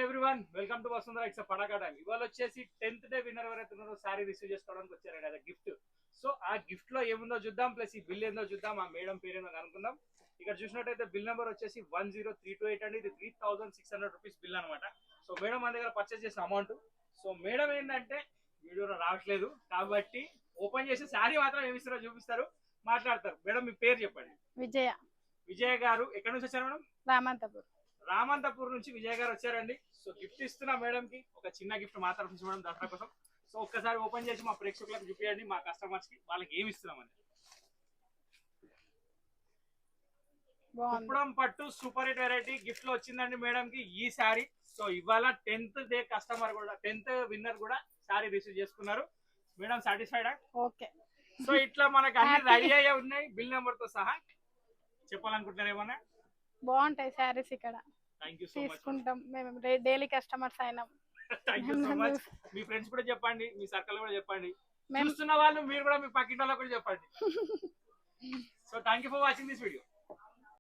Everyone, welcome to Vasundhara it's పడాకా time. ఇవాళ వచ్చేసి 10th డే విన్నర్ ఎవరైతే ఉన్నారో శారీ రిసీవ్ చేసుకోవడానికి వచ్చారండి, అదే గిఫ్ట్. సో ఆ గిఫ్ట్ లో ఏముందో చూద్దాం, ప్లస్ ఈ బిల్ ఏందో చూద్దాం, ఆ మేడం పేరు ఏందో అనుకుందాం. ఇక్కడ చూసినట్టయితే బిల్ నెంబర్ వచ్చేసి 10328 అండి. ఇది 3600 రూపీస్ బిల్ అనమాట. సో మేడం మన దగ్గర పర్చేస్ చేసిన అమౌంట్. సో మేడం ఏంటంటే వీడియోలో రావట్లేదు కాబట్టి ఓపెన్ చేసి శారీ మాత్రం ఏమిస్తారో చూపిస్తారు, మాట్లాడతారు. మేడం మీ పేరు చెప్పండి. విజయ. విజయ గారు ఎక్కడి నుంచి వచ్చారు మేడం? రామంతపూర్. రామంతపూర్ నుంచి విజయ్ గారు వచ్చారండి. సో గిఫ్ట్ ఇస్తున్నా మేడం కి, ఒక చిన్న గిఫ్ట్ మా తరఫు నుంచి మేడం దసరా కోసం. సో ఒక్కసారి ఓపెన్ చేసి మా ప్రేక్షకులకు చూపించండి, మా కస్టమర్స్ కి వాళ్ళకి ఏమి ఇస్తున్నామని. కుప్పడం పట్టు సూపర్ హిట్ వెరైటీ గిఫ్ట్ లో వచ్చిందండి మేడం కి ఈ శారీ. సో ఇవాళ 10th డే కస్టమర్ కూడా 10th విన్నర్ కూడా శారీ రిసీవ్ చేసుకున్నారు. మేడం సాటిస్ఫైడా? ఓకే. సో ఇట్లా మనకు అన్ని రెడీ అయ్యే ఉన్నాయి బిల్ నెంబర్ తో సహా. చెప్పాలనుకుంటున్నారు ఏమన్నా? బాగుంటాయి శారీస్ ఇక్కడ, థ్యాంక్ యూ సో మచ్. తీసుకుంటాం మేము, డైలీ కస్టమర్స్ అయినాం. Thank you so much. Me friends కూడా చెప్పండి, మీ సర్కిల్ కూడా చెప్పండి, చూస్తున్న వాళ్ళు మీరు కూడా మీ పక్కింటి వాళ్ళకి కూడా చెప్పండి. So thank you for watching this video.